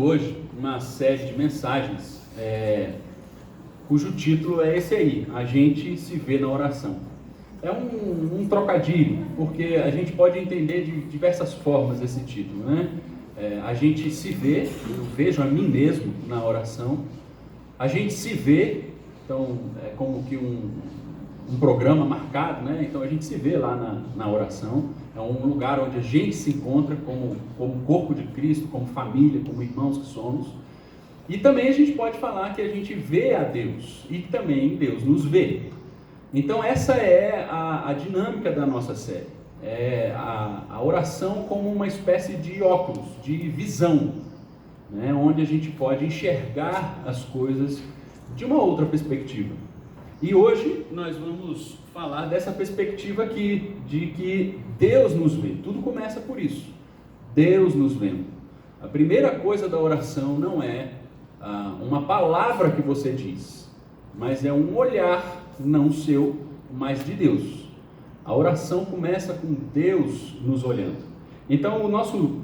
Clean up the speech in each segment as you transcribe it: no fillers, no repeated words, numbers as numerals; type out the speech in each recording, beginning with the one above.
hoje uma série de mensagens cujo título é esse aí: A gente se vê na oração. É um trocadilho, porque a gente pode entender de diversas formas esse título, né? A gente se vê, eu vejo a mim mesmo na oração. A gente se vê, então é como que um programa marcado, né? Então a gente se vê lá na oração. É um lugar onde a gente se encontra como corpo de Cristo, como família, como irmãos que somos. E também a gente pode falar que a gente vê a Deus e também Deus nos vê. Então essa é a dinâmica da nossa série. É a oração como uma espécie de óculos, de visão, né? Onde a gente pode enxergar as coisas de uma outra perspectiva. E hoje nós vamos falar dessa perspectiva aqui, de que Deus nos vê. Tudo começa por isso, Deus nos vendo. A primeira coisa da oração não é uma palavra que você diz, mas é um olhar, não seu, mas de Deus. A oração começa com Deus nos olhando. Então o nosso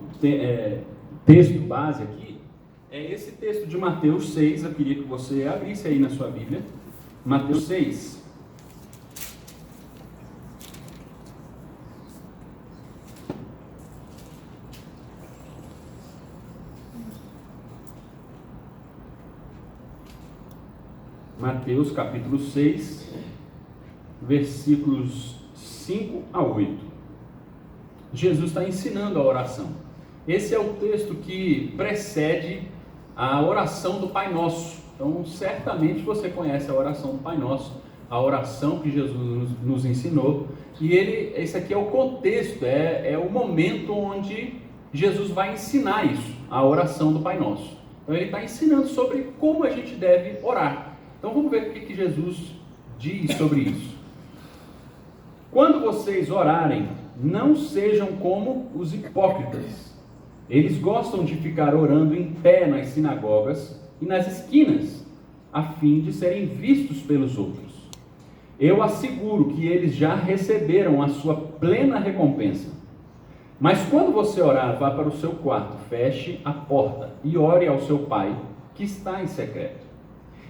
texto base aqui é esse texto de Mateus 6, eu queria que você abrisse aí na sua Bíblia. Mateus 6. Mateus capítulo 6, versículos 5 a 8. Jesus está ensinando a oração. Esse é o texto que precede a oração do Pai Nosso. Então, certamente você conhece a oração do Pai Nosso, a oração que Jesus nos ensinou. E esse aqui é o contexto, é o momento onde Jesus vai ensinar isso, a oração do Pai Nosso. Então, ele está ensinando sobre como a gente deve orar. Então, vamos ver o que Jesus diz sobre isso. Quando vocês orarem, não sejam como os hipócritas. Eles gostam de ficar orando em pé nas sinagogas e nas esquinas, a fim de serem vistos pelos outros. Eu asseguro que eles já receberam a sua plena recompensa. Mas quando você orar, vá para o seu quarto, feche a porta e ore ao seu pai, que está em secreto.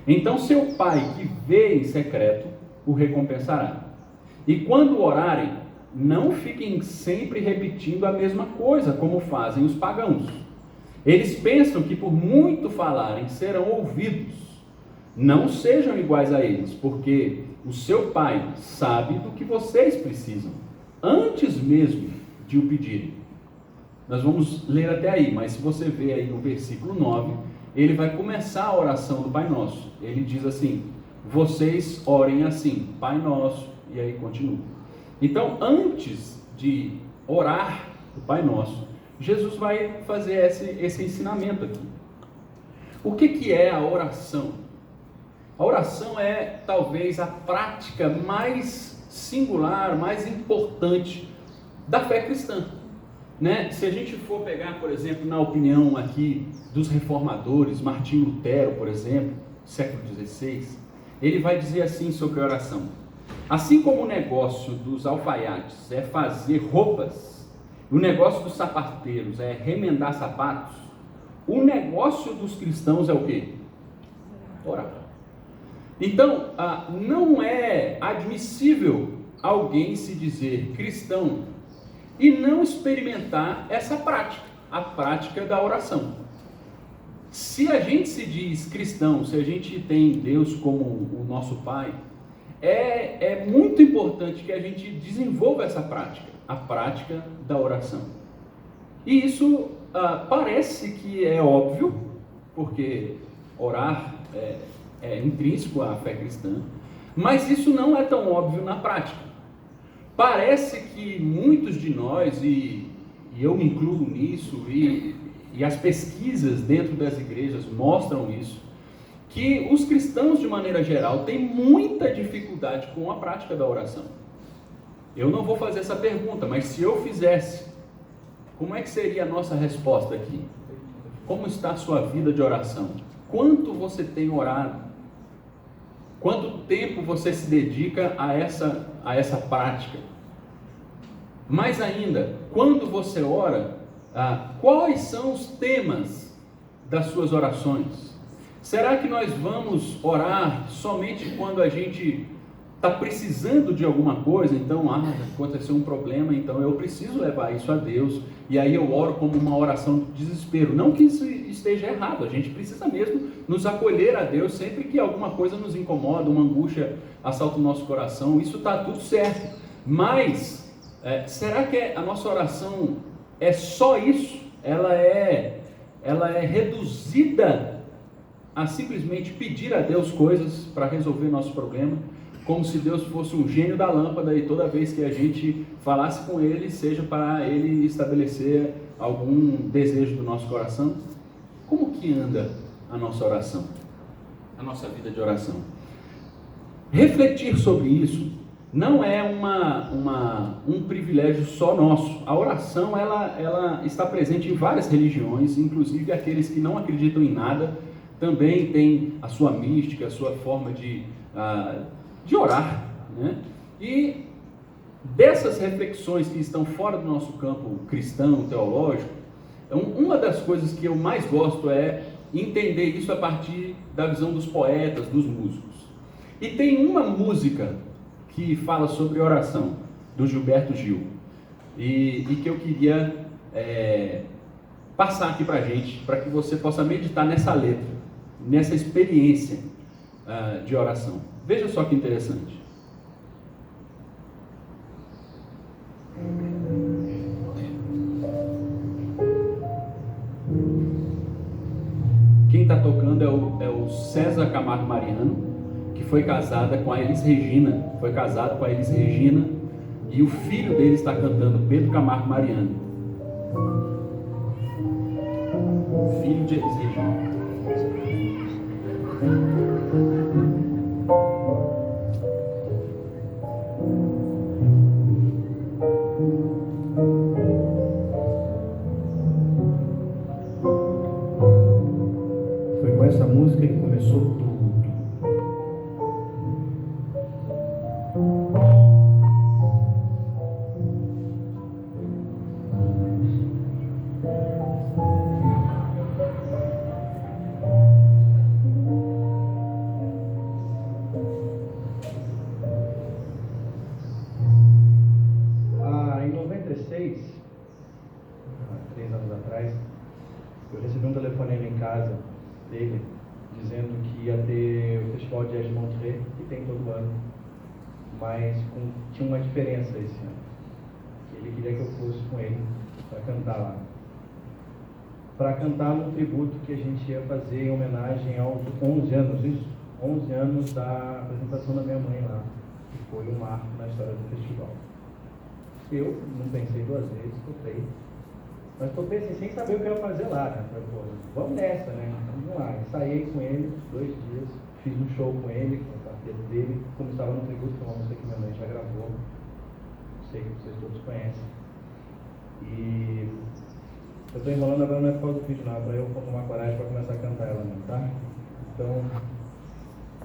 Então seu pai, que vê em secreto, o recompensará. E quando orarem, não fiquem sempre repetindo a mesma coisa, como fazem os pagãos. Eles pensam que por muito falarem serão ouvidos. Não sejam iguais a eles, porque o seu Pai sabe do que vocês precisam, antes mesmo de o pedirem. Nós vamos ler até aí, mas se você ver aí no versículo 9, ele vai começar a oração do Pai Nosso. Ele diz assim: vocês orem assim, Pai Nosso, e aí continua. Então, antes de orar o Pai Nosso, Jesus vai fazer esse ensinamento aqui. O que é a oração? A oração é talvez a prática mais singular, mais importante da fé cristã, né? Se a gente for pegar, por exemplo, na opinião aqui dos reformadores, Martinho Lutero, por exemplo, século XVI, ele vai dizer assim sobre a oração: assim como o negócio dos alfaiates é fazer roupas, o negócio dos sapateiros é remendar sapatos, o negócio dos cristãos é o quê? Orar. Então, não é admissível alguém se dizer cristão e não experimentar essa prática, a prática da oração. Se a gente se diz cristão, se a gente tem Deus como o nosso Pai, é muito importante que a gente desenvolva essa prática, a prática da oração. E isso parece que é óbvio, porque orar é intrínseco à fé cristã, mas isso não é tão óbvio na prática. Parece que muitos de nós, e eu me incluo nisso, e as pesquisas dentro das igrejas mostram isso, que os cristãos de maneira geral têm muita dificuldade com a prática da oração. Eu não vou fazer essa pergunta, mas se eu fizesse, como é que seria a nossa resposta aqui? Como está a sua vida de oração? Quanto você tem orado? Quanto tempo você se dedica a essa prática? Mais ainda, quando você ora, quais são os temas das suas orações? Será que nós vamos orar somente quando a gente está precisando de alguma coisa? Então, aconteceu um problema, então eu preciso levar isso a Deus, e aí eu oro como uma oração de desespero. Não que isso esteja errado, a gente precisa mesmo nos acolher a Deus sempre que alguma coisa nos incomoda, uma angústia assalta o nosso coração, isso está tudo certo. Mas, será que a nossa oração é só isso? Ela é reduzida a simplesmente pedir a Deus coisas para resolver nosso problema, como se Deus fosse um gênio da lâmpada e toda vez que a gente falasse com Ele, seja para Ele estabelecer algum desejo do nosso coração? Como que anda a nossa oração? A nossa vida de oração? Refletir sobre isso não é um privilégio só nosso. A oração ela está presente em várias religiões, inclusive aqueles que não acreditam em nada, também tem a sua mística, a sua forma de orar, né? E dessas reflexões que estão fora do nosso campo cristão, teológico, uma das coisas que eu mais gosto é entender isso a partir da visão dos poetas, dos músicos. E tem uma música que fala sobre oração, do Gilberto Gil, e que eu queria passar aqui para a gente, para que você possa meditar nessa letra, nessa experiência de oração. Veja só que interessante. Quem está tocando é o César Camargo Mariano, que foi casada com a Elis Regina, e o filho dele está cantando, Pedro Camargo Mariano, filho de Elis Regina. Foi com essa música que começou tudo. Em 96, há 3 anos atrás, eu recebi um telefonema em casa dele, dizendo que ia ter o Festival de Jazz de Montreux, que tem todo ano, mas tinha uma diferença esse ano. Ele queria que eu fosse com ele para cantar lá. Para cantar no tributo que a gente ia fazer em homenagem aos 11 anos da apresentação da minha mãe lá, que foi um marco na história do festival. Eu não pensei 2 vezes, topei. Mas topei assim, sem saber o que eu ia fazer lá, né? Falei, pô, vamos nessa, né? Vamos lá. Ensaiei com ele 2 dias, fiz um show com ele, com o quarteto dele, como estava no tributo, que é uma música que minha mãe já gravou. Sei que vocês todos conhecem. E eu estou enrolando agora, não é por causa do vídeo, não, é para eu tomar coragem para começar a cantar ela mesmo, tá? Então,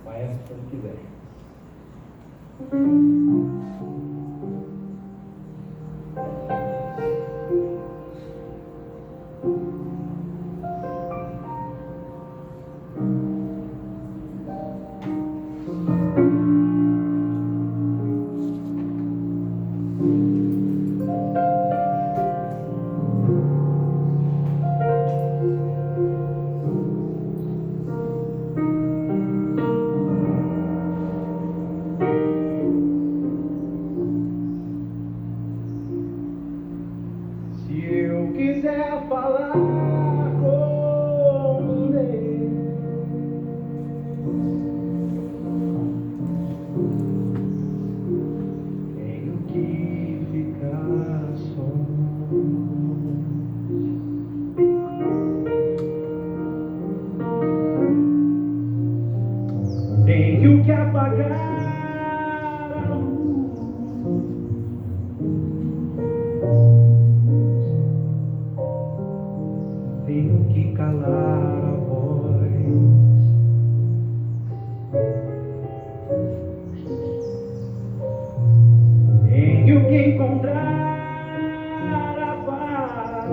maestro, quando quiser. Falar com Deus, tenho que ficar só. Tenho que apagar a luz. Tenho que calar a voz. Tenho que encontrar a paz.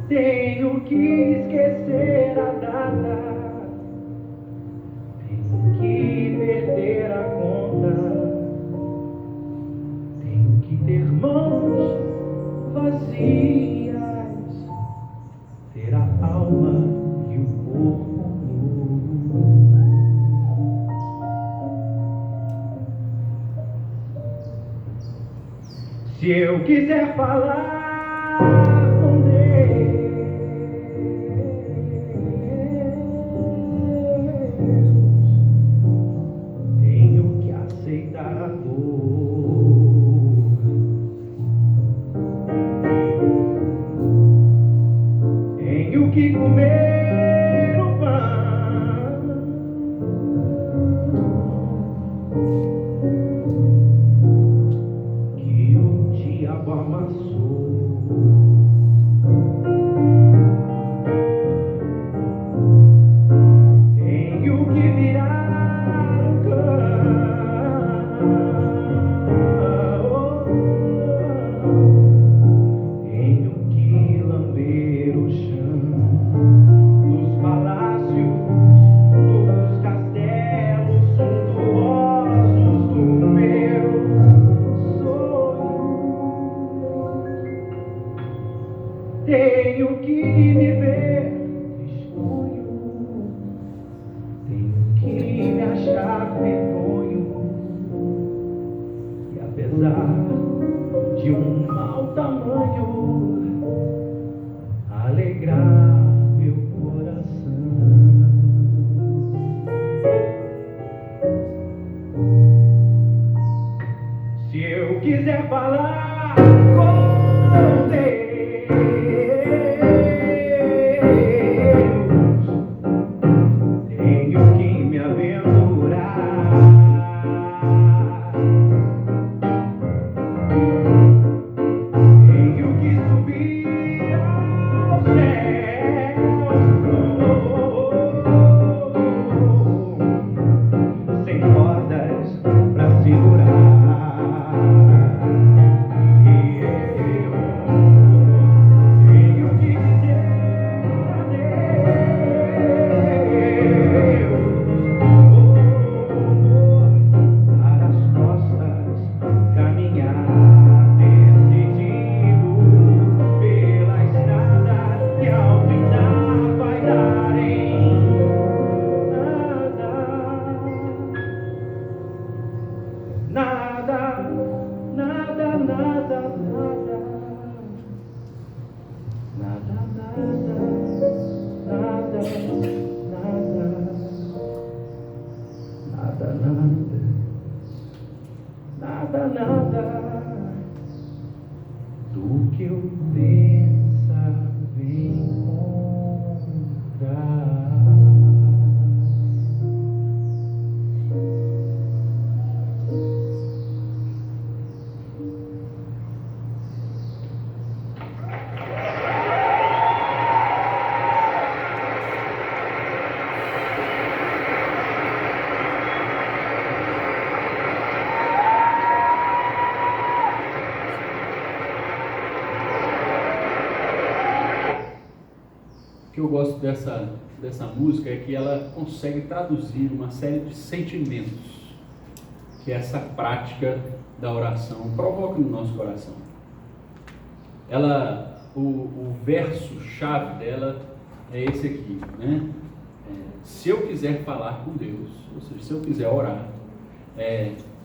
Tenho que esquecer a data, tenho que perder a conta, tenho que ter mãos vazias, ter a alma e o corpo nu. Se eu quiser falar com Deus, tenho que aceitar a dor. Tenho que comer o pão que o diabo amassou. Tenho que virar um cão. Tenho que lamber o chão dos palácios, dos castelos suntuosos do meu sonho. Tenho que me ver tristonho, tenho que me achar medonho, e apesar de um mau tamanho, alegrar meu coração. Se eu quiser falar com Deus, tenho que me aventurar. Tenho que subir ao céu, sem cordas pra segurar. E eu tenho que dizer adeus, dar as costas, caminhar decidido pela estrada que ao findar vai dar em nada, nada, nada, nada, nada, nada, nada, nada, nada, nada do que eu pensava encontrar. O que eu gosto dessa música é que ela consegue traduzir uma série de sentimentos que essa prática da oração provoca no nosso coração. O verso-chave dela é esse aqui, né? Se eu quiser falar com Deus, ou seja, se eu quiser orar,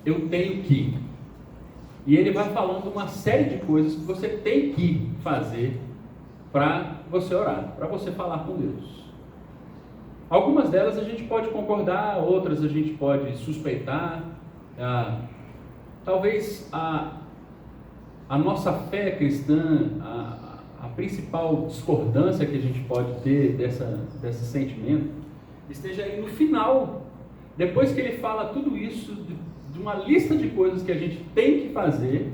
eu tenho que. E ele vai falando uma série de coisas que você tem que fazer para você orar, para você falar com Deus. Algumas delas a gente pode concordar, outras a gente pode suspeitar. Talvez a nossa fé cristã, a principal discordância que a gente pode ter desse sentimento, esteja aí no final. Depois que ele fala tudo isso, de uma lista de coisas que a gente tem que fazer,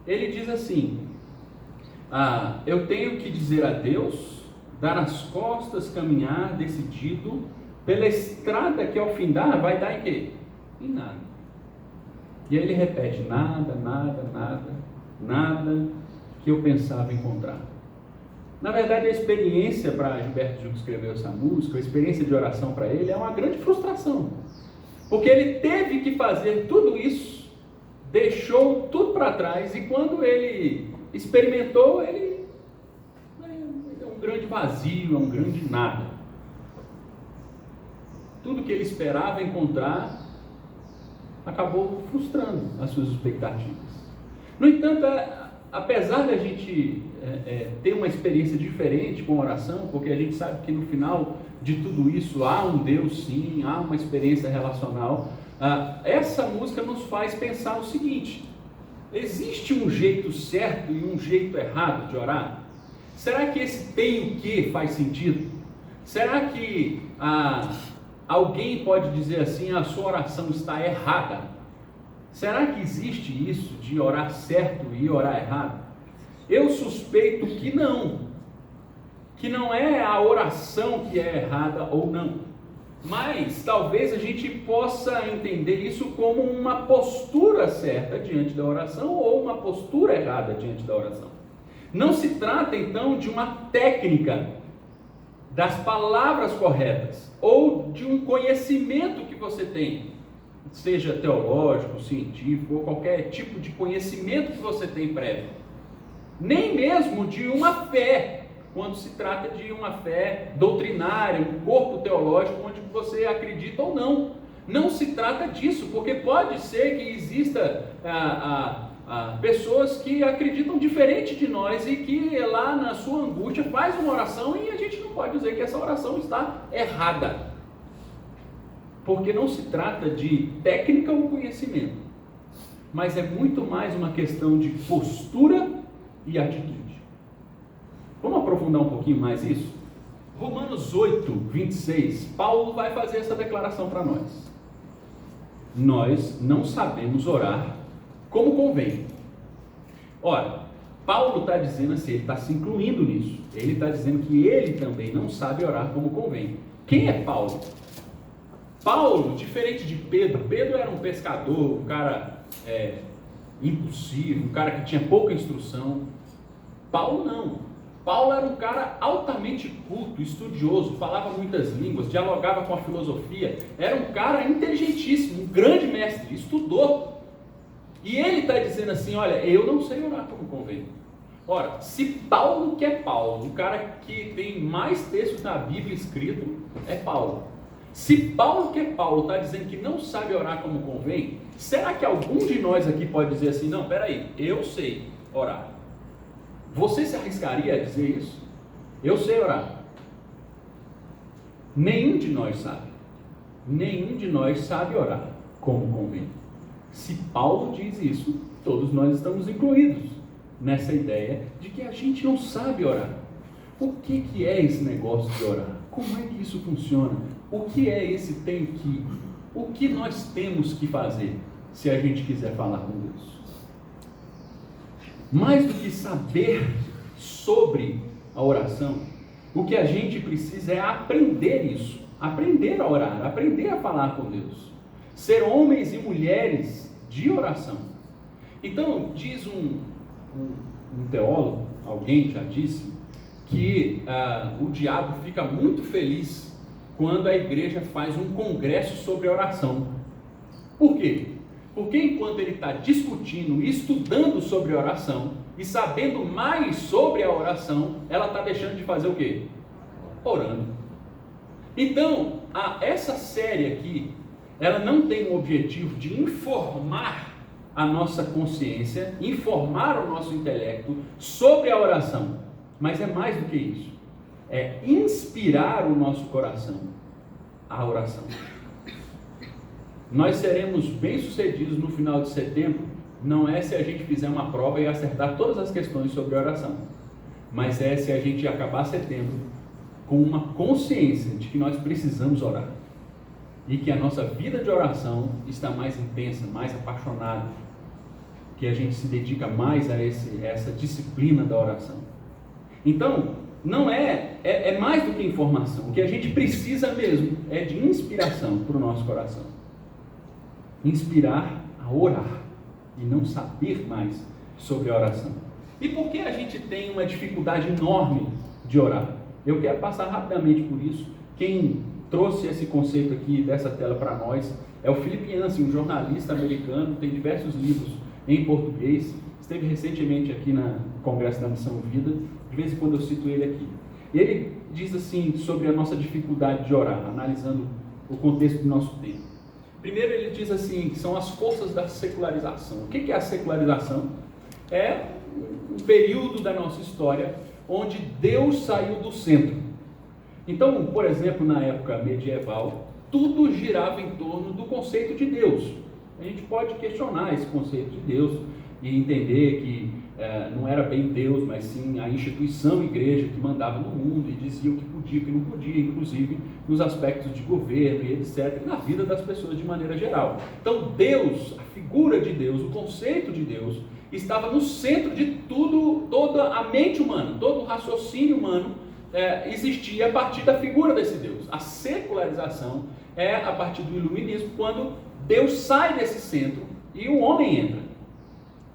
ele diz assim: eu tenho que dizer adeus, dar as costas, caminhar decidido pela estrada que ao findar vai dar em quê? Em nada. E aí ele repete: nada, nada, nada, nada que eu pensava encontrar. Na verdade, a experiência para Gilberto Gil, que escreveu essa música, a experiência de oração para ele é uma grande frustração. Porque ele teve que fazer tudo isso, deixou tudo para trás, e quando ele experimentou, ele é um grande vazio, é um grande nada. Tudo que ele esperava encontrar acabou frustrando as suas expectativas. No entanto, apesar de a gente ter uma experiência diferente com a oração, porque a gente sabe que no final de tudo isso há um Deus sim, há uma experiência relacional, essa música nos faz pensar o seguinte: existe um jeito certo e um jeito errado de orar? Será que esse tem o que faz sentido? Será que alguém pode dizer assim, a sua oração está errada? Será que existe isso de orar certo e orar errado? Eu suspeito que não é a oração que é errada ou não, mas talvez a gente possa entender isso como uma postura certa diante da oração ou uma postura errada diante da oração. Não se trata então de uma técnica das palavras corretas ou de um conhecimento que você tem, seja teológico, científico ou qualquer tipo de conhecimento que você tem prévio, nem mesmo de uma fé, quando se trata de uma fé doutrinária, um corpo teológico onde você acredita ou não. Não se trata disso, porque pode ser que exista pessoas que acreditam diferente de nós e que lá na sua angústia faz uma oração e a gente não pode dizer que essa oração está errada, porque não se trata de técnica ou conhecimento, mas é muito mais uma questão de postura e atitude. Vamos aprofundar um pouquinho mais isso? Romanos 8, 26, Paulo vai fazer essa declaração para nós. Nós não sabemos orar como convém. Ora, Paulo está dizendo assim, ele está se incluindo nisso. Ele está dizendo que ele também não sabe orar como convém. Quem é Paulo? Paulo, diferente de Pedro, Pedro era um pescador, um cara impulsivo, um cara que tinha pouca instrução. Paulo não. Paulo era um cara altamente culto, estudioso, falava muitas línguas, dialogava com a filosofia, era um cara inteligentíssimo, um grande mestre, estudou. E ele está dizendo assim, olha, eu não sei orar como convém. Ora, se Paulo que é Paulo, o cara que tem mais textos na Bíblia escrito, é Paulo. Se Paulo que é Paulo está dizendo que não sabe orar como convém, será que algum de nós aqui pode dizer assim, não, peraí, eu sei orar? Você se arriscaria a dizer isso? Eu sei orar. Nenhum de nós sabe. Nenhum de nós sabe orar como convém. Se Paulo diz isso, todos nós estamos incluídos nessa ideia de que a gente não sabe orar. O que é esse negócio de orar? Como é que isso funciona? O que é esse tem que? O que nós temos que fazer se a gente quiser falar com Deus? Mais do que saber sobre a oração, o que a gente precisa é aprender isso, aprender a orar, aprender a falar com Deus, ser homens e mulheres de oração. Então, diz um teólogo, alguém já disse, que o diabo fica muito feliz quando a igreja faz um congresso sobre oração. Por quê? Porque enquanto ele está discutindo, estudando sobre oração e sabendo mais sobre a oração, ela está deixando de fazer o quê? Orando. Então, essa série aqui, ela não tem o objetivo de informar a nossa consciência, informar o nosso intelecto sobre a oração, mas é mais do que isso. É inspirar o nosso coração à oração. Nós seremos bem-sucedidos no final de setembro, não é se a gente fizer uma prova e acertar todas as questões sobre oração, mas é se a gente acabar setembro com uma consciência de que nós precisamos orar e que a nossa vida de oração está mais intensa, mais apaixonada, que a gente se dedica mais a essa disciplina da oração. Então, não é mais do que informação. O que a gente precisa mesmo é de inspiração para o nosso coração. Inspirar a orar e não saber mais sobre a oração. E por que a gente tem uma dificuldade enorme de orar. Eu quero passar rapidamente por isso. Quem trouxe esse conceito aqui dessa tela para nós é o Philip Yancey, um jornalista americano, tem diversos livros em português, esteve recentemente aqui no Congresso da Missão Vida, de vez em quando eu cito ele aqui. Ele diz assim sobre a nossa dificuldade de orar, analisando o contexto do nosso tempo. Primeiro ele diz assim, que são as forças da secularização. O que é a secularização? É um período da nossa história onde Deus saiu do centro. Então, por exemplo, na época medieval, tudo girava em torno do conceito de Deus. A gente pode questionar esse conceito de Deus e entender que não era bem Deus, mas sim a instituição igreja que mandava no mundo e dizia o que podia e o que não podia, inclusive nos aspectos de governo e etc., e na vida das pessoas de maneira geral. Então Deus, a figura de Deus, o conceito de Deus, estava no centro de tudo, toda a mente humana, todo o raciocínio humano existia a partir da figura desse Deus. A secularização é a partir do iluminismo, quando Deus sai desse centro e o homem entra.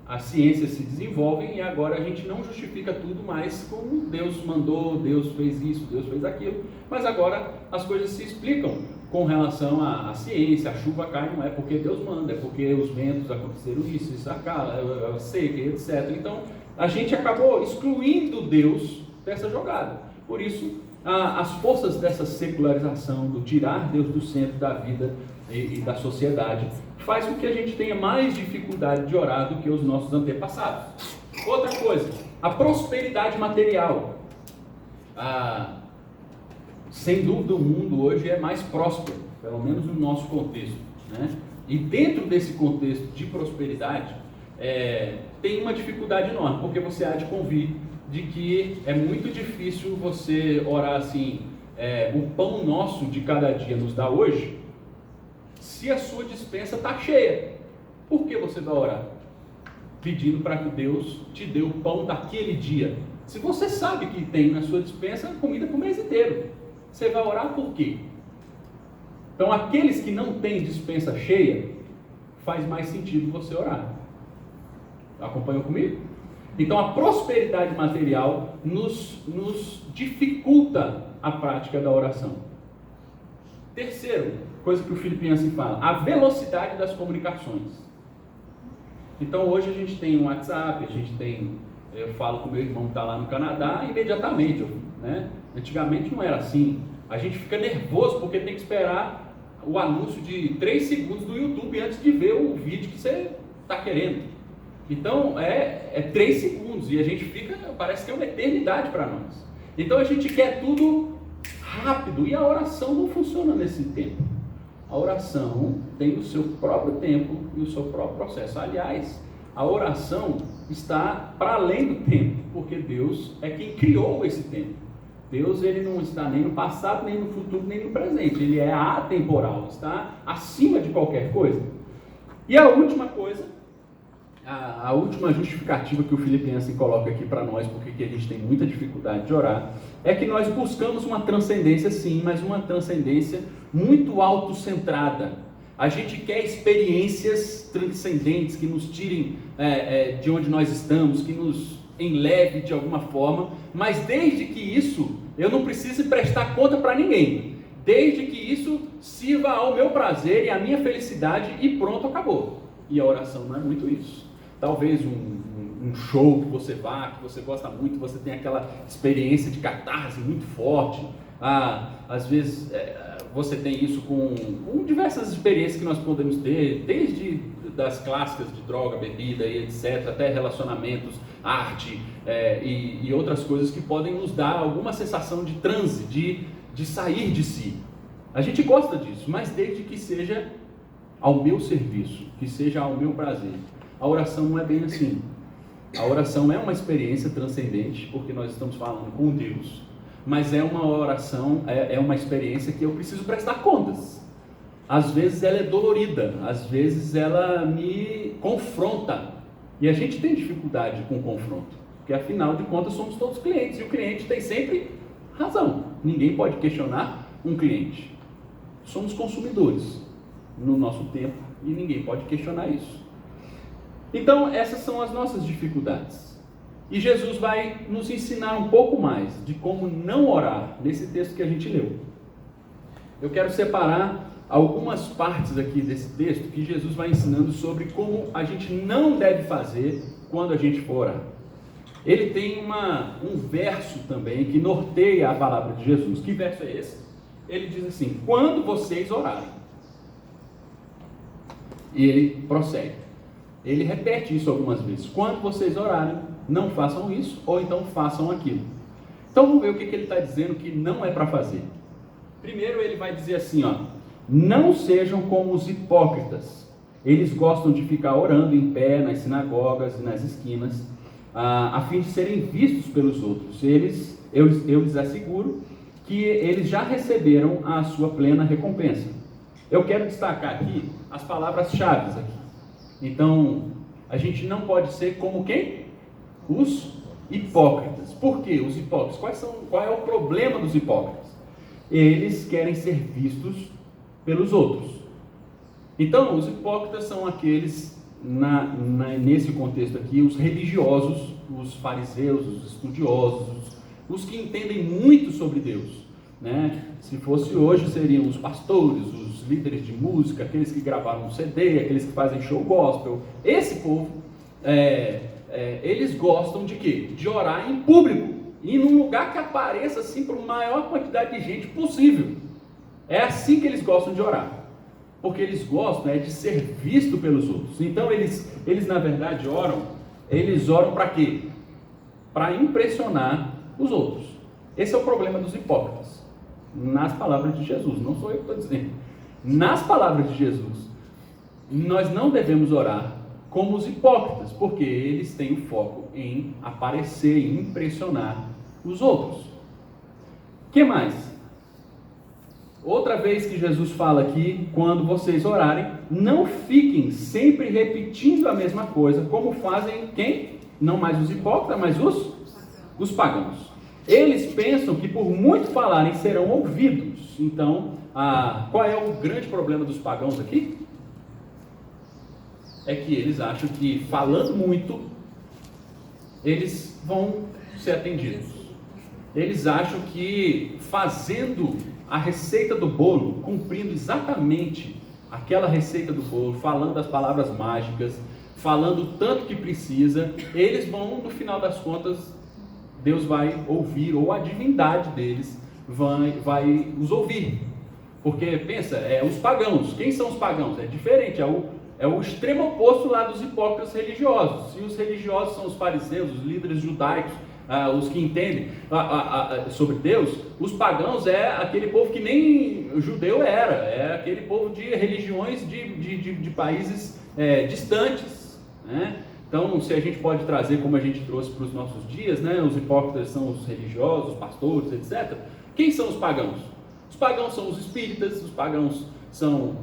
As ciências se desenvolvem e agora a gente não justifica tudo mais como Deus mandou, Deus fez isso, Deus fez aquilo, mas agora as coisas se explicam com relação à ciência. A chuva cai não é porque Deus manda, é porque os ventos aconteceram isso, a seca, etc. Então a gente acabou excluindo Deus dessa jogada. Por isso, as forças dessa secularização, do tirar Deus do centro da vida e da sociedade, faz com que a gente tenha mais dificuldade de orar do que os nossos antepassados. Outra coisa, a prosperidade material. Sem dúvida o mundo hoje é mais próspero, pelo menos no nosso contexto, né? E dentro desse contexto de prosperidade, tem uma dificuldade enorme, porque você há de convir de que é muito difícil você orar assim, o pão nosso de cada dia nos dá hoje, se a sua despensa está cheia. Por que você vai orar? Pedindo para que Deus te dê o pão daquele dia. Se você sabe que tem na sua despensa comida para o mês inteiro, você vai orar por quê? Então, aqueles que não têm despensa cheia, faz mais sentido você orar. Acompanham comigo? Então, a prosperidade material nos dificulta a prática da oração. Terceiro, coisa que o Philip Yancey fala, a velocidade das comunicações. Então, hoje a gente tem um WhatsApp, eu falo com meu irmão que está lá no Canadá, imediatamente, né? Antigamente não era assim. A gente fica nervoso porque tem que esperar o anúncio de 3 segundos do YouTube antes de ver o vídeo que você está querendo. Então, é 3 segundos e a gente fica, parece que é uma eternidade para nós. Então, a gente quer tudo rápido e a oração não funciona nesse tempo. A oração tem o seu próprio tempo e o seu próprio processo. Aliás, a oração está para além do tempo, porque Deus é quem criou esse tempo. Deus, ele não está nem no passado, nem no futuro, nem no presente. Ele é atemporal, está acima de qualquer coisa. E a última coisa, a última justificativa que o Philip Yancey coloca aqui para nós, porque a gente tem muita dificuldade de orar, é que nós buscamos uma transcendência sim, mas uma transcendência muito autocentrada. A gente quer experiências transcendentes que nos tirem de onde nós estamos, que nos enleve de alguma forma, mas desde que isso eu não precise prestar conta para ninguém, desde que isso sirva ao meu prazer e à minha felicidade e pronto, acabou. E a oração não é muito isso. Talvez um show que você vá, que você gosta muito, você tem aquela experiência de catarse muito forte. Às vezes você tem isso com diversas experiências que nós podemos ter, desde das clássicas de droga, bebida e etc, até relacionamentos, arte e outras coisas que podem nos dar alguma sensação de transe, de sair de si. A gente gosta disso, mas desde que seja ao meu serviço, que seja ao meu prazer. A oração não é bem assim. A oração é uma experiência transcendente, porque nós estamos falando com Deus, mas é uma oração, é uma experiência que eu preciso prestar contas. Às vezes ela é dolorida, às vezes ela me confronta, e a gente tem dificuldade com o confronto, porque afinal de contas somos todos clientes, e o cliente tem sempre razão. Ninguém pode questionar um cliente. Somos consumidores no nosso tempo, e ninguém pode questionar isso. Então, essas são as nossas dificuldades. E Jesus vai nos ensinar um pouco mais de como não orar nesse texto que a gente leu. Eu quero separar algumas partes aqui desse texto que Jesus vai ensinando sobre como a gente não deve fazer quando a gente for orar. Ele tem um verso também que norteia a palavra de Jesus. Que verso é esse? Ele diz assim: quando vocês orarem. E ele prossegue. Ele repete isso algumas vezes. Quando vocês orarem, não façam isso, ou então façam aquilo. Então vamos ver o que ele está dizendo que não é para fazer. Primeiro ele vai dizer assim, não sejam como os hipócritas. Eles gostam de ficar orando em pé nas sinagogas e nas esquinas, a fim de serem vistos pelos outros. Eu lhes asseguro que eles já receberam a sua plena recompensa. Eu quero destacar aqui as palavras-chave aqui. Então, a gente não pode ser como quem? Os hipócritas. Por que os hipócritas? Qual é o problema dos hipócritas? Eles querem ser vistos pelos outros. Então, os hipócritas são aqueles, nesse contexto aqui, os religiosos, os fariseus, os estudiosos, os que entendem muito sobre Deus, né? Se fosse hoje, seriam os pastores, os líderes de música, aqueles que gravaram um CD, aqueles que fazem show gospel. Esse povo, eles gostam de quê? De orar em público, e num lugar que apareça assim para a maior quantidade de gente possível. É assim que eles gostam de orar, porque eles gostam de ser visto pelos outros. Então eles na verdade oram para quê? Para impressionar os outros. Esse é o problema dos hipócritas, nas palavras de Jesus. Não sou eu que estou dizendo. Nas palavras de Jesus, nós não devemos orar como os hipócritas, porque eles têm o foco em aparecer e impressionar os outros. O que mais? Outra vez que Jesus fala aqui, quando vocês orarem, não fiquem sempre repetindo a mesma coisa, como fazem quem? Não mais os hipócritas, mas os pagãos. Eles pensam que por muito falarem serão ouvidos. Então, qual é o grande problema dos pagãos aqui? É que eles acham que falando muito, eles vão ser atendidos. Eles acham que fazendo a receita do bolo, cumprindo exatamente aquela receita do bolo, falando as palavras mágicas, falando o tanto que precisa, eles vão, no final das contas, Deus vai ouvir, ou a divindade deles vai os ouvir. Porque, pensa, os pagãos. Quem são os pagãos? É diferente, é o extremo oposto lá dos hipócritas religiosos. E os religiosos são os fariseus, os líderes judaicos, os que entendem sobre Deus. Os pagãos é aquele povo que nem judeu é aquele povo de religiões de países distantes, né? Então, se a gente pode trazer, como a gente trouxe para os nossos dias, né? Os hipócritas são os religiosos, os pastores, etc. Quem são os pagãos? Os pagãos são os espíritas, os pagãos são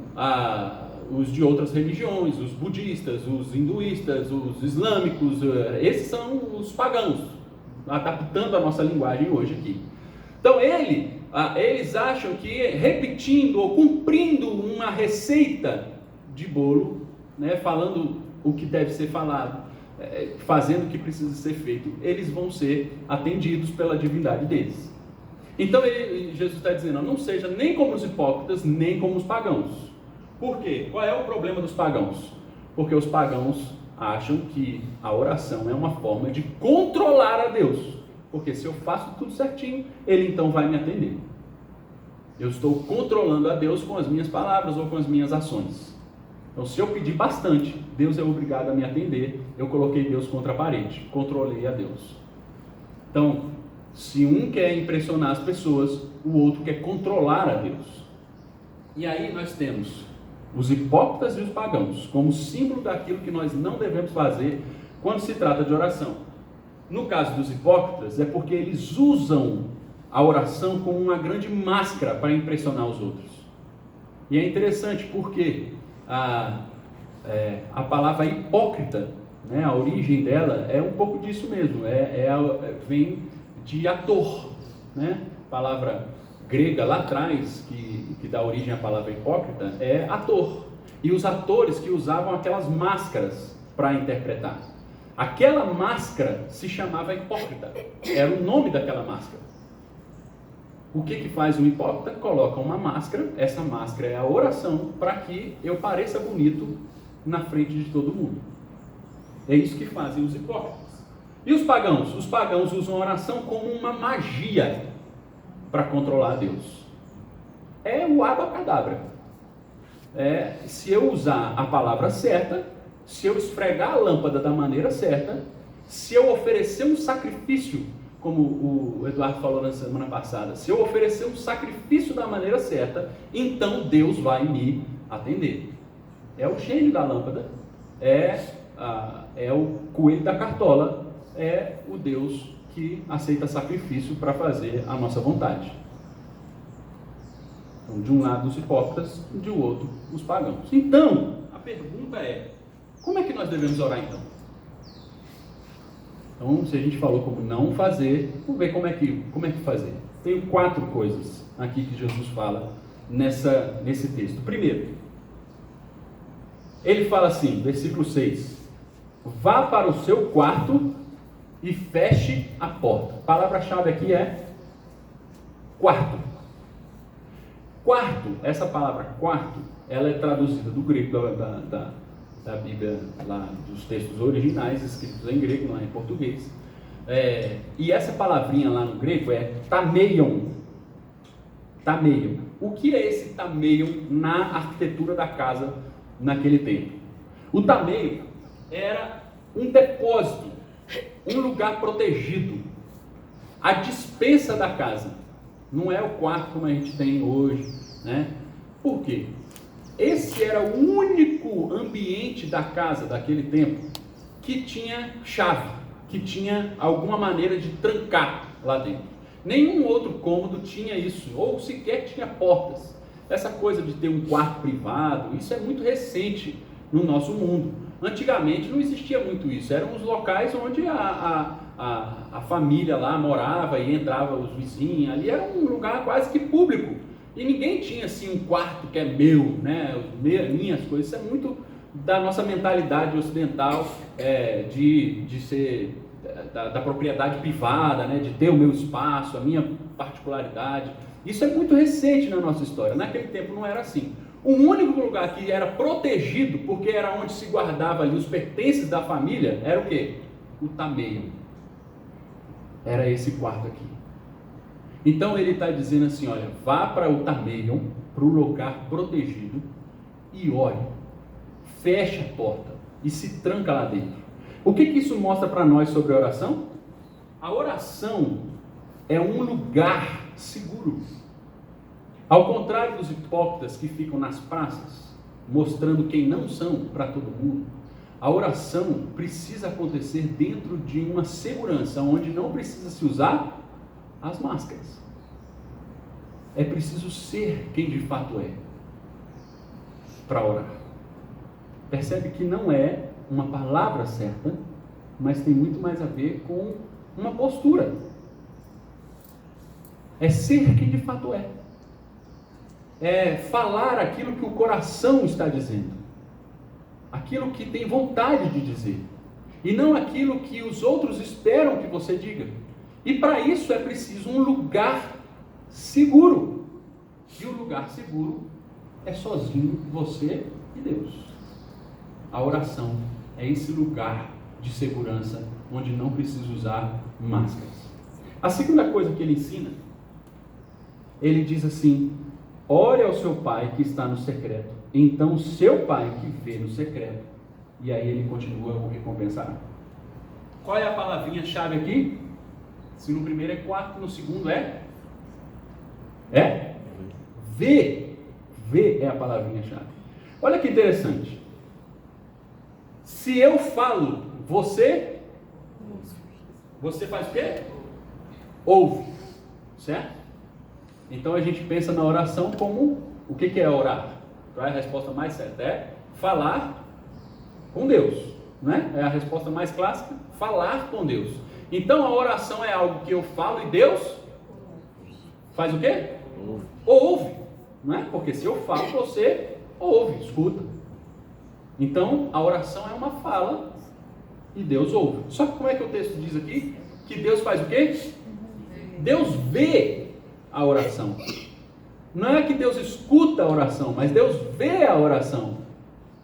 os de outras religiões, os budistas, os hinduístas, os islâmicos. Esses são os pagãos, adaptando a nossa linguagem hoje aqui. Então, eles acham que repetindo ou cumprindo uma receita de bolo, né? Falando o que deve ser falado, fazendo o que precisa ser feito, eles vão ser atendidos pela divindade deles. Então Jesus está dizendo, não seja nem como os hipócritas, nem como os pagãos. Por quê? Qual é o problema dos pagãos? Porque os pagãos acham que a oração é uma forma de controlar a Deus. Porque se eu faço tudo certinho, Ele então vai me atender. Eu estou controlando a Deus com as minhas palavras ou com as minhas ações. Então, se eu pedir bastante, Deus é obrigado a me atender. Eu coloquei Deus contra a parede, controlei a Deus. Então, se um quer impressionar as pessoas, o outro quer controlar a Deus. E aí nós temos os hipócritas e os pagãos como símbolo daquilo que nós não devemos fazer quando se trata de oração. No caso dos hipócritas, é porque eles usam a oração como uma grande máscara para impressionar os outros. E é interessante porque a palavra hipócrita, né, a origem dela é um pouco disso mesmo, vem de ator, né? A palavra grega lá atrás, que dá origem à palavra hipócrita, é ator. E os atores que usavam aquelas máscaras para interpretar. Aquela máscara se chamava hipócrita, era o nome daquela máscara. O que faz um hipócrita? Coloca uma máscara, essa máscara é a oração, para que eu pareça bonito na frente de todo mundo. É isso que fazem os hipócritas. E os pagãos? Os pagãos usam a oração como uma magia para controlar Deus. É o abacadabra. Se eu usar a palavra certa, se eu esfregar a lâmpada da maneira certa, se eu oferecer um sacrifício, como o Eduardo falou na semana passada, se eu oferecer um sacrifício da maneira certa, então Deus vai me atender. É o gênio da lâmpada, é o coelho da cartola, é o Deus que aceita sacrifício para fazer a nossa vontade. Então, de um lado os hipócritas, de outro os pagãos. Então, a pergunta é, como é que nós devemos orar então? Então, se a gente falou como não fazer, vamos ver como é que fazer. Tem 4 coisas aqui que Jesus fala nesse texto. Primeiro, ele fala assim, versículo 6, vá para o seu quarto e feche a porta. A palavra-chave aqui é quarto. Quarto, essa palavra quarto, ela é traduzida do grego da Bíblia, lá dos textos originais, escritos em grego, não é em português. E essa palavrinha lá no grego é tameion. Tameion. O que é esse tameion na arquitetura da casa naquele tempo? O tameion era um depósito, um lugar protegido, a despensa da casa. Não é o quarto como a gente tem hoje, né? Por quê? Esse era o único ambiente da casa daquele tempo que tinha chave, que tinha alguma maneira de trancar lá dentro. Nenhum outro cômodo tinha isso, ou sequer tinha portas. Essa coisa de ter um quarto privado, isso é muito recente no nosso mundo. Antigamente não existia muito isso, eram os locais onde a família lá morava e entrava os vizinhos, ali era um lugar quase que público. E ninguém tinha assim um quarto que é meu, né? Minhas coisas. Isso é muito da nossa mentalidade ocidental, de ser da propriedade privada, né? De ter o meu espaço, a minha particularidade. Isso é muito recente na nossa história. Naquele tempo não era assim. O único lugar que era protegido, porque era onde se guardava ali os pertences da família, era o quê? O tameion. Era esse quarto aqui. Então ele está dizendo assim, olha, vá para o tameion, para o lugar protegido, e ore, feche a porta e se tranca lá dentro. O que isso mostra para nós sobre a oração? A oração é um lugar seguro. Ao contrário dos hipócritas que ficam nas praças, mostrando quem não são para todo mundo, a oração precisa acontecer dentro de uma segurança, onde não precisa se usar as máscaras. É preciso ser quem de fato é para orar. Percebe que não é uma palavra certa, mas tem muito mais a ver com uma postura. É ser quem de fato é. É falar aquilo que o coração está dizendo, aquilo que tem vontade de dizer, e não aquilo que os outros esperam que você diga. E para isso é preciso um lugar seguro. E o lugar seguro é sozinho você e Deus. A oração é esse lugar de segurança onde não precisa usar máscaras. A segunda coisa que ele ensina, ele diz assim: ore ao seu pai que está no secreto, então seu pai que vê no secreto, e aí ele continua, o recompensará. Qual é a palavrinha chave aqui? Se no primeiro é quarto, no segundo é vê. Vê é a palavrinha chave. Olha que interessante. Se eu falo, você faz o quê? Ouve, certo? Então a gente pensa na oração como, o que é orar? Qual é a resposta mais certa? É falar com Deus, né? É a resposta mais clássica, falar com Deus. Então a oração é algo que eu falo e Deus faz o quê? Ouve, não é? Porque se eu falo, você ouve, escuta. Então a oração é uma fala e Deus ouve. Só que como é que o texto diz aqui? Que Deus faz o quê? Deus vê a oração. Não é que Deus escuta a oração, mas Deus vê a oração.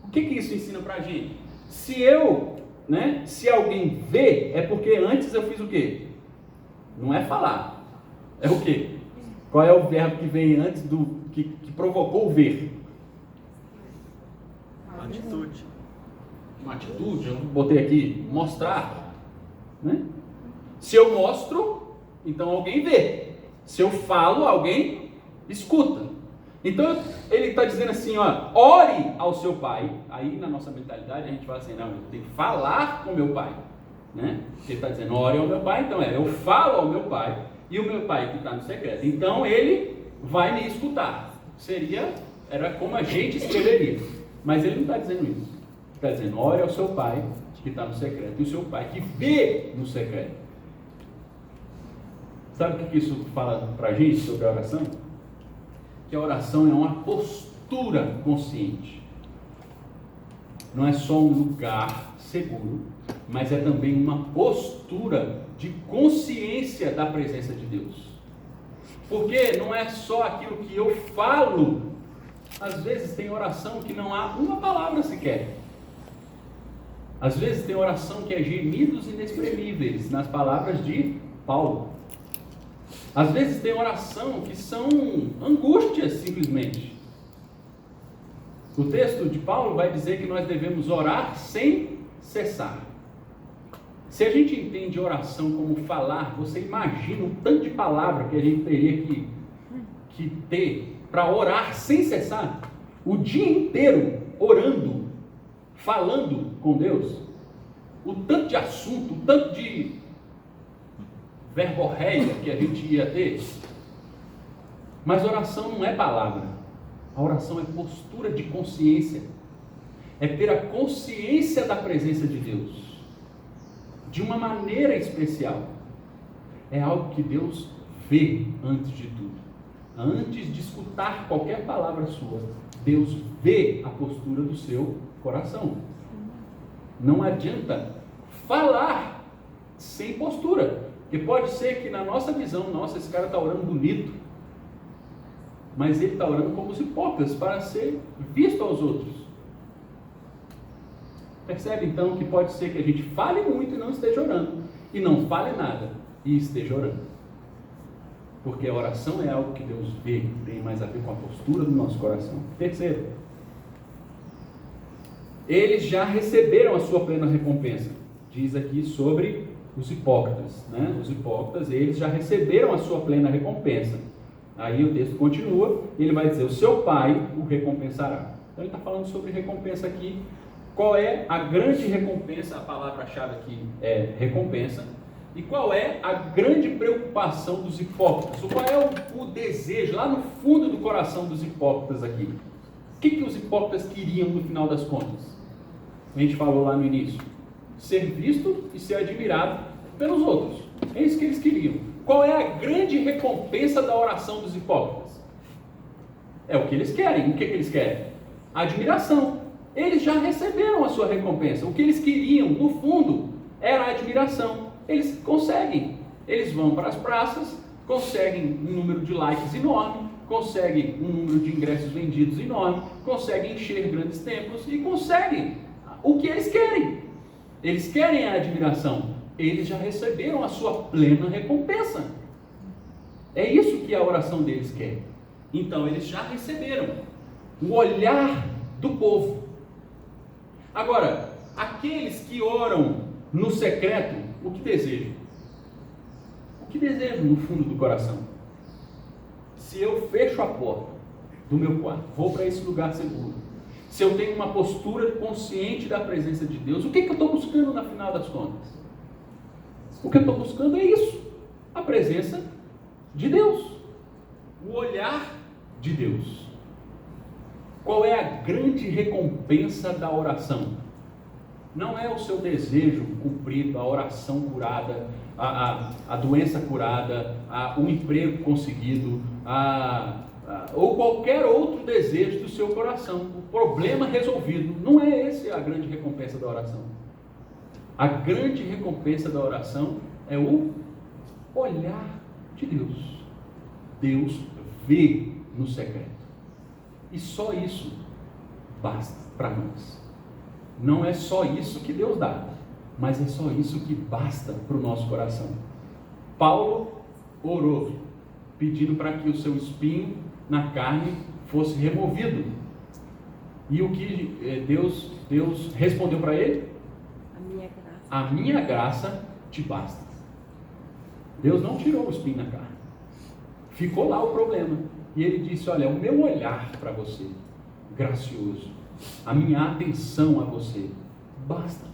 O que isso ensina pra gente? Se alguém vê, é porque antes eu fiz o quê? Não é falar. É o quê? Qual é o verbo que vem antes que provocou o ver? Atitude. Uma atitude, eu botei aqui, mostrar. Né? Se eu mostro, então alguém vê. Se eu falo, alguém escuta. Então ele está dizendo assim, ó, ore ao seu pai. Aí na nossa mentalidade a gente fala assim, não, eu tenho que falar com meu pai. Né? Ele está dizendo, ore ao meu pai, então eu falo ao meu pai, e o meu pai que está no secreto. Então ele vai me escutar. Era como a gente escreveria. Mas ele não está dizendo isso. Ele está dizendo, ore ao seu pai que está no secreto. E o seu pai que vê no secreto. Sabe o que isso fala para a gente sobre a oração? Que a oração é uma postura consciente. Não é só um lugar seguro, mas é também uma postura de consciência da presença de Deus. Porque não é só aquilo que eu falo. Às vezes tem oração que não há uma palavra sequer. Às vezes tem oração que é gemidos inexprimíveis, nas palavras de Paulo. Às vezes tem oração que são angústias, simplesmente. O texto de Paulo vai dizer que nós devemos orar sem cessar. Se a gente entende oração como falar, você imagina o tanto de palavra que a gente teria que ter para orar sem cessar? O dia inteiro orando, falando com Deus. O tanto de assunto, o tanto de verborréia que a gente ia ter. Mas oração não é palavra. A oração é postura de consciência. É ter a consciência da presença de Deus. De uma maneira especial. É algo que Deus vê antes de tudo. Antes de escutar qualquer palavra sua, Deus vê a postura do seu coração. Não adianta falar sem postura. Porque pode ser que na nossa visão, nossa, esse cara está orando bonito, mas ele está orando como os hipócritas, para ser visto aos outros. Percebe então que pode ser que a gente fale muito e não esteja orando, e não fale nada e esteja orando. Porque a oração é algo que Deus vê, tem mais a ver com a postura do nosso coração. Terceiro, eles já receberam a sua plena recompensa. Diz aqui sobre os hipócritas, né? Os hipócritas, eles já receberam a sua plena recompensa. Aí o texto continua, ele vai dizer, o seu pai o recompensará. Então ele está falando sobre recompensa aqui. Qual é a grande recompensa? A palavra-chave aqui é recompensa. E qual é a grande preocupação dos hipócritas? Qual é o desejo lá no fundo do coração dos hipócritas aqui? O que os hipócritas queriam no final das contas? A gente falou lá no início. Ser visto e ser admirado pelos outros. É isso que eles queriam. Qual é a grande recompensa da oração dos hipócritas? É o que eles querem. O que eles querem? A admiração. Eles já receberam a sua recompensa. O que eles queriam, no fundo, era a admiração. Eles conseguem. Eles vão para as praças, conseguem um número de likes enorme, conseguem um número de ingressos vendidos enorme, conseguem encher grandes templos e conseguem o que eles querem. Eles querem a admiração. Eles já receberam a sua plena recompensa. É isso que a oração deles quer. Então, eles já receberam o olhar do povo. Agora, aqueles que oram no secreto, o que desejam? O que desejam no fundo do coração? Se eu fecho a porta do meu quarto, vou para esse lugar seguro, se eu tenho uma postura consciente da presença de Deus, o que eu estou buscando na final das contas? O que eu estou buscando é isso, a presença de Deus, o olhar de Deus. Qual é a grande recompensa da oração? Não é o seu desejo cumprido, a oração curada, a doença curada, o emprego conseguido, ou qualquer outro desejo do seu coração, o problema resolvido. Não é esse a grande recompensa da oração. A grande recompensa da oração é o olhar de Deus. Deus vê no secreto. E só isso basta para nós. Não é só isso que Deus dá, mas é só isso que basta para o nosso coração. Paulo orou, pedindo para que o seu espinho na carne fosse removido. E o que Deus respondeu para ele? A minha graça te basta. Deus não tirou o espinho na carne. Ficou lá o problema. E ele disse, olha, o meu olhar para você, gracioso, a minha atenção a você, basta.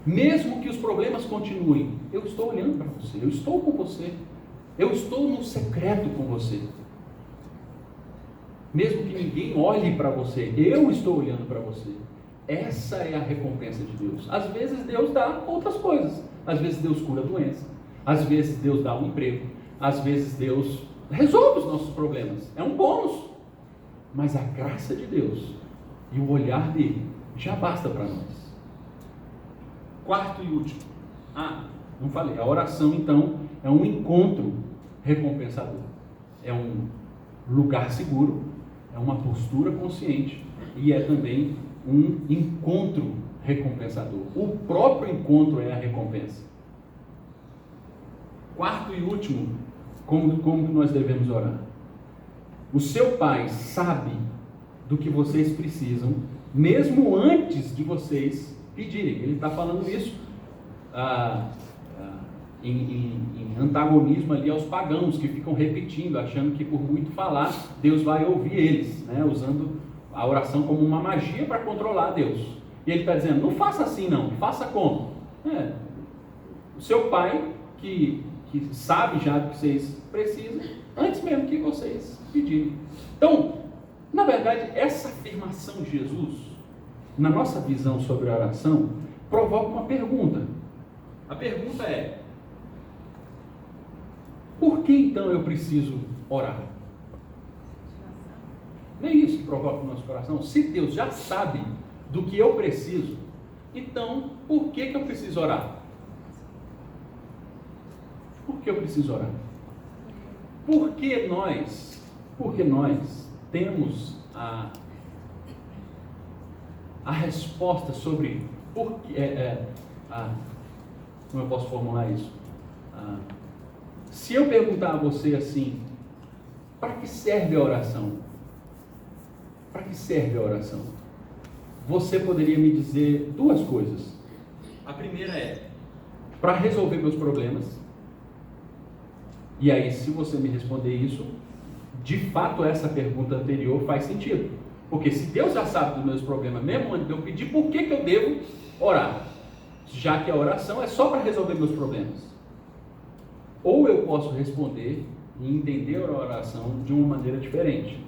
Mesmo que os problemas continuem, eu estou olhando para você, eu estou com você, eu estou no secreto com você. Mesmo que ninguém olhe para você, eu estou olhando para você. Essa é a recompensa de Deus. Às vezes Deus dá outras coisas. Às vezes Deus cura a doença. Às vezes Deus dá um emprego. Às vezes Deus resolve os nossos problemas. É um bônus. Mas a graça de Deus e o olhar dele já basta para nós. Quarto e último. Não falei. A oração, então, é um encontro recompensador. É um lugar seguro. É uma postura consciente. E é também um encontro recompensador. O próprio encontro é a recompensa. Quarto e último, como nós devemos orar? O seu Pai sabe do que vocês precisam, mesmo antes de vocês pedirem. Ele está falando isso em antagonismo ali aos pagãos, que ficam repetindo, achando que por muito falar, Deus vai ouvir eles, né? Usando a oração como uma magia para controlar Deus. E ele está dizendo, não faça assim não, faça como? O seu Pai, que sabe já do que vocês precisam, antes mesmo que vocês pedirem. Então, na verdade, essa afirmação de Jesus, na nossa visão sobre a oração, provoca uma pergunta. A pergunta é, por que então eu preciso orar? Não é isso que provoca o nosso coração? Se Deus já sabe do que eu preciso, então por que eu preciso orar? Por que eu preciso orar? Porque nós temos a resposta sobre como eu posso formular isso? Se eu perguntar a você assim, para que serve a oração? Para que serve a oração? Você poderia me dizer duas coisas. A primeira é para resolver meus problemas. E aí, se você me responder isso, de fato essa pergunta anterior faz sentido. Porque se Deus já sabe dos meus problemas, mesmo antes de eu pedir, por que eu devo orar? Já que a oração é só para resolver meus problemas. Ou eu posso responder e entender a oração de uma maneira diferente.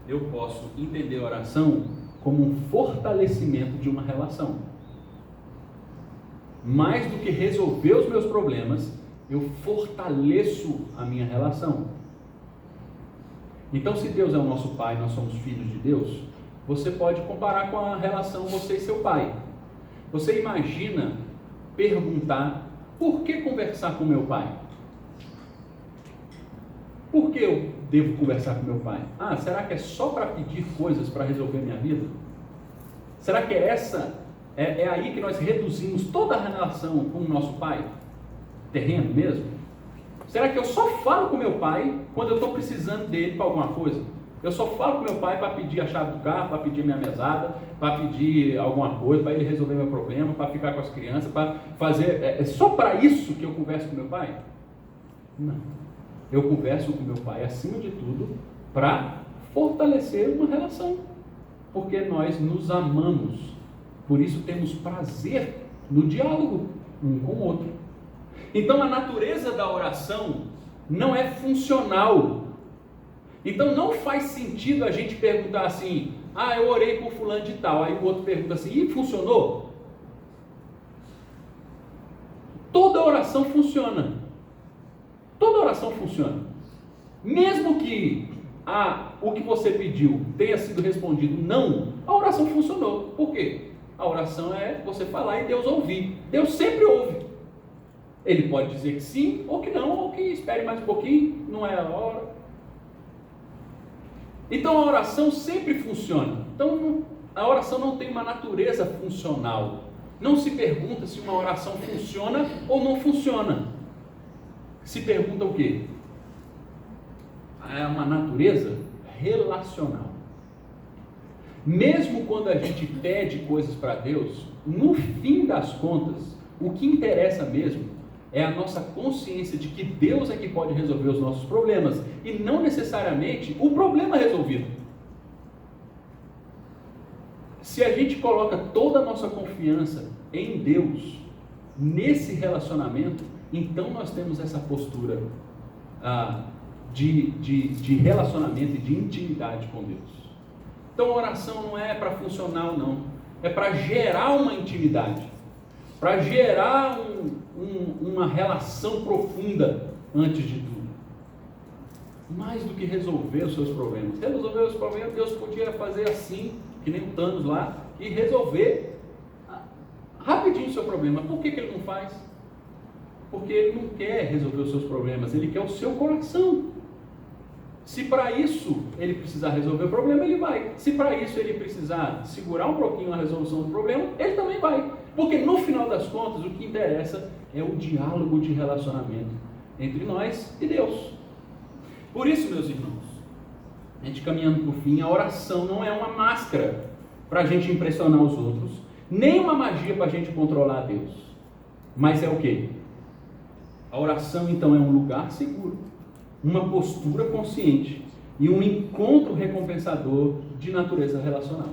Eu posso entender a oração como um fortalecimento de uma relação. Mais do que resolver os meus problemas, eu fortaleço a minha relação. Então, se Deus é o nosso Pai, nós somos filhos de Deus, você pode comparar com a relação você e seu pai. Você imagina perguntar, por que conversar com meu pai? Por que eu devo conversar com meu pai? Será que é só para pedir coisas para resolver minha vida? Será que é aí que nós reduzimos toda a relação com o nosso pai? Terreno mesmo? Será que eu só falo com meu pai quando eu estou precisando dele para alguma coisa? Eu só falo com meu pai para pedir a chave do carro, para pedir minha mesada, para pedir alguma coisa, para ele resolver meu problema, para ficar com as crianças, para fazer... É só para isso que eu converso com meu pai? Não. Eu converso com meu pai, acima de tudo, para fortalecer uma relação. Porque nós nos amamos. Por isso temos prazer no diálogo um com o outro. Então a natureza da oração não é funcional. Então não faz sentido a gente perguntar assim, eu orei por fulano de tal, aí o outro pergunta assim, e funcionou? Toda oração funciona. Toda oração funciona. Mesmo que o que você pediu tenha sido respondido não, a oração funcionou. Por quê? A oração é você falar e Deus ouvir. Deus sempre ouve. Ele pode dizer que sim, ou que não, ou que espere mais um pouquinho, não é a hora. Então a oração sempre funciona. Então a oração não tem uma natureza funcional. Não se pergunta se uma oração funciona ou não funciona. Se pergunta o quê? É uma natureza relacional. Mesmo quando a gente pede coisas para Deus, no fim das contas, o que interessa mesmo é a nossa consciência de que Deus é que pode resolver os nossos problemas e não necessariamente o problema resolvido. Se a gente coloca toda a nossa confiança em Deus, nesse relacionamento, então nós temos essa postura de relacionamento e de intimidade com Deus. Então a oração não é para funcional, não. É para gerar uma intimidade, para gerar uma relação profunda antes de tudo. Mais do que resolver os seus problemas. Resolver os problemas, Deus podia fazer assim, que nem o Thanos lá, e resolver rapidinho o seu problema. Por que ele não faz? Porque ele não quer resolver os seus problemas, ele quer o seu coração. Se para isso ele precisar resolver o problema, ele vai. Se para isso ele precisar segurar um pouquinho a resolução do problema, ele também vai. Porque no final das contas, o que interessa é o diálogo de relacionamento entre nós e Deus. Por isso, meus irmãos, a gente caminhando por fim, a oração não é uma máscara para a gente impressionar os outros, nem uma magia para a gente controlar a Deus. Mas é o quê? A oração, então, é um lugar seguro, uma postura consciente e um encontro recompensador de natureza relacional.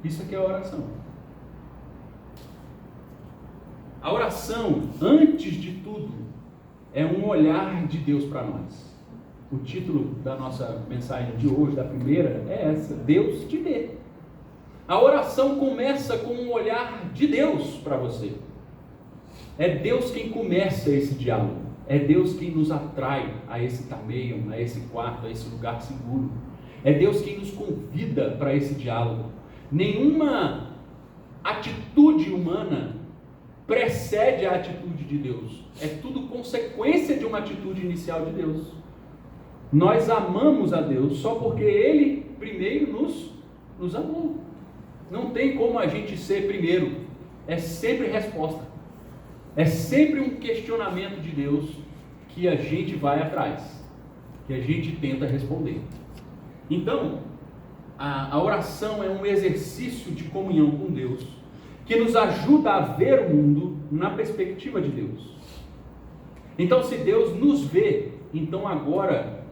Isso aqui é a oração. A oração, antes de tudo, é um olhar de Deus para nós. O título da nossa mensagem de hoje, da primeira, é essa: Deus te vê. A oração começa com um olhar de Deus para você. É Deus quem começa esse diálogo. É Deus quem nos atrai a esse tameio, a esse quarto, a esse lugar seguro. É Deus quem nos convida para esse diálogo. Nenhuma atitude humana precede a atitude de Deus. É tudo consequência de uma atitude inicial de Deus. Nós amamos a Deus só porque Ele primeiro nos amou. Não tem como a gente ser primeiro. É sempre resposta. É sempre um questionamento de Deus que a gente vai atrás, que a gente tenta responder. Então, a oração é um exercício de comunhão com Deus, que nos ajuda a ver o mundo na perspectiva de Deus. Então, se Deus nos vê, então agora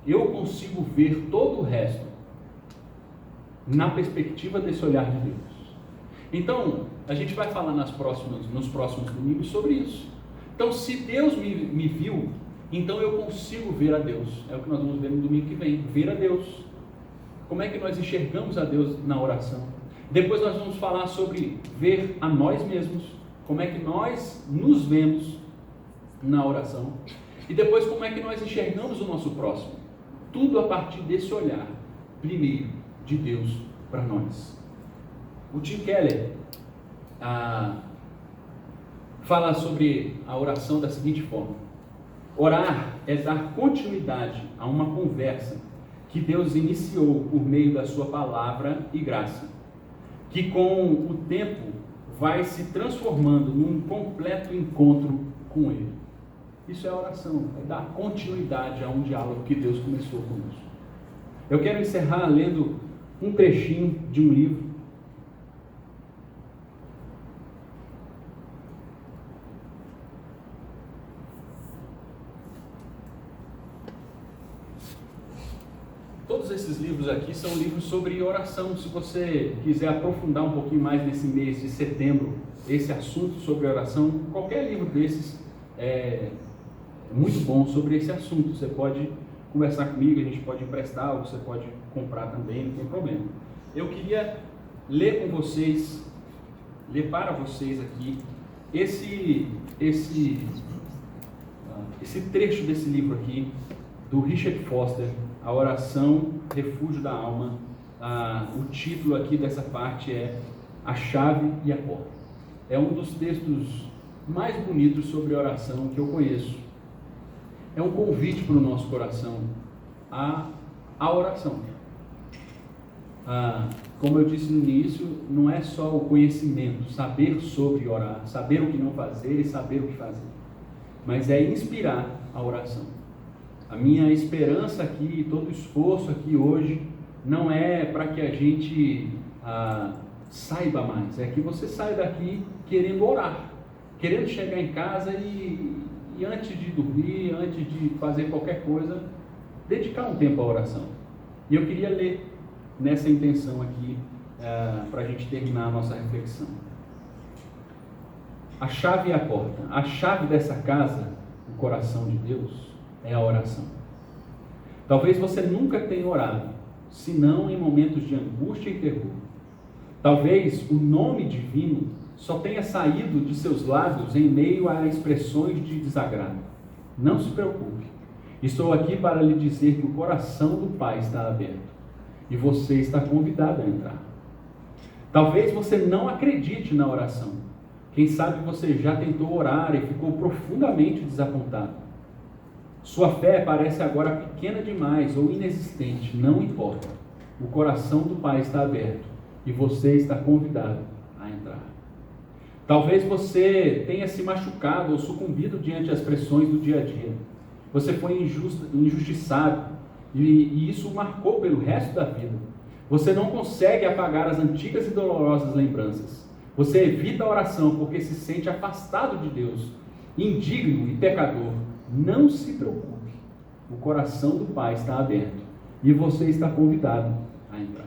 eu consigo ver todo o resto na perspectiva desse olhar de Deus. Então, a gente vai falar nos próximos domingos sobre isso. Então, se Deus me viu, então eu consigo ver a Deus. É o que nós vamos ver no domingo que vem, ver a Deus. Como é que nós enxergamos a Deus na oração? Depois nós vamos falar sobre ver a nós mesmos, como é que nós nos vemos na oração. E depois como é que nós enxergamos o nosso próximo. Tudo a partir desse olhar, primeiro, de Deus para nós. O Tim Keller fala sobre a oração da seguinte forma: orar é dar continuidade a uma conversa que Deus iniciou por meio da sua palavra e graça, que com o tempo vai se transformando num completo encontro com Ele. Isso é oração, é dar continuidade a um diálogo que Deus começou conosco. Eu quero encerrar lendo um trechinho de um livro. Todos esses livros aqui são livros sobre oração. Se você quiser aprofundar um pouquinho mais nesse mês de setembro, esse assunto sobre oração, qualquer livro desses é muito bom sobre esse assunto. Você pode conversar comigo, a gente pode emprestar, ou você pode comprar também, não tem problema. Eu queria ler com vocês, ler para vocês aqui, esse trecho desse livro aqui, do Richard Foster, A Oração, Refúgio da Alma. O título aqui dessa parte é a chave e a porta. É um dos textos mais bonitos sobre oração que eu conheço. É um convite para o nosso coração à oração. Como eu disse no início, não é só o conhecimento, saber sobre orar, saber o que não fazer e saber o que fazer, mas é inspirar a oração. A minha esperança aqui, todo o esforço aqui hoje, não é para que a gente saiba mais, é que você saia daqui querendo orar, querendo chegar em casa e antes de dormir, antes de fazer qualquer coisa, dedicar um tempo à oração. E eu queria ler nessa intenção aqui, para a gente terminar a nossa reflexão. A chave e a porta. A chave dessa casa, o coração de Deus, é a oração. Talvez você nunca tenha orado, senão em momentos de angústia e terror. Talvez o nome divino só tenha saído de seus lábios em meio a expressões de desagrado. Não se preocupe. Estou aqui para lhe dizer que o coração do Pai está aberto e você está convidado a entrar. Talvez você não acredite na oração. Quem sabe você já tentou orar e ficou profundamente desapontado. Sua fé parece agora pequena demais ou inexistente, não importa. O coração do Pai está aberto e você está convidado a entrar. Talvez você tenha se machucado ou sucumbido diante das pressões do dia a dia. Você foi injustiçado e isso o marcou pelo resto da vida. Você não consegue apagar as antigas e dolorosas lembranças. Você evita a oração porque se sente afastado de Deus, indigno e pecador. Não se preocupe. O coração do Pai está aberto e você está convidado a entrar.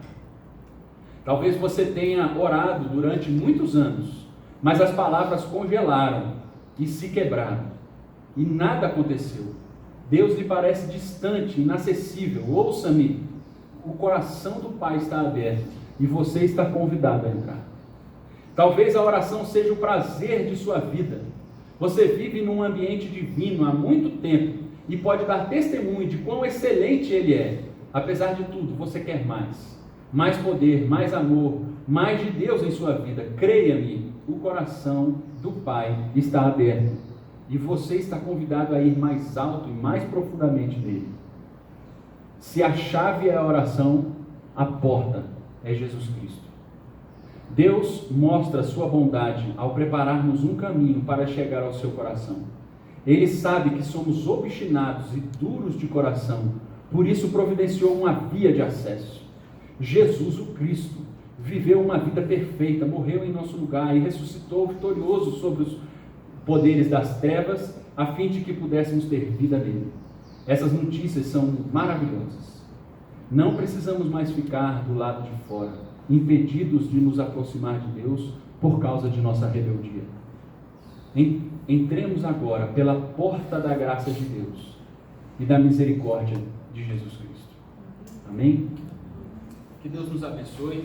Talvez você tenha orado durante muitos anos, mas as palavras congelaram e se quebraram e nada aconteceu. Deus lhe parece distante, inacessível. Ouça-me, o coração do Pai está aberto e você está convidado a entrar. Talvez a oração seja o prazer de sua vida. Você vive num ambiente divino há muito tempo e pode dar testemunho de quão excelente ele é. Apesar de tudo, você quer mais. Mais poder, mais amor, mais de Deus em sua vida. Creia-me, o coração do Pai está aberto. E você está convidado a ir mais alto e mais profundamente nele. Se a chave é a oração, a porta é Jesus Cristo. Deus mostra a sua bondade ao preparar-nos um caminho para chegar ao seu coração. Ele sabe que somos obstinados e duros de coração, por isso providenciou uma via de acesso. Jesus, o Cristo, viveu uma vida perfeita, morreu em nosso lugar e ressuscitou vitorioso sobre os poderes das trevas, a fim de que pudéssemos ter vida nele. Essas notícias são maravilhosas. Não precisamos mais ficar do lado de fora, impedidos de nos aproximar de Deus por causa de nossa rebeldia. Entremos agora pela porta da graça de Deus e da misericórdia de Jesus Cristo. Amém? Que Deus nos abençoe.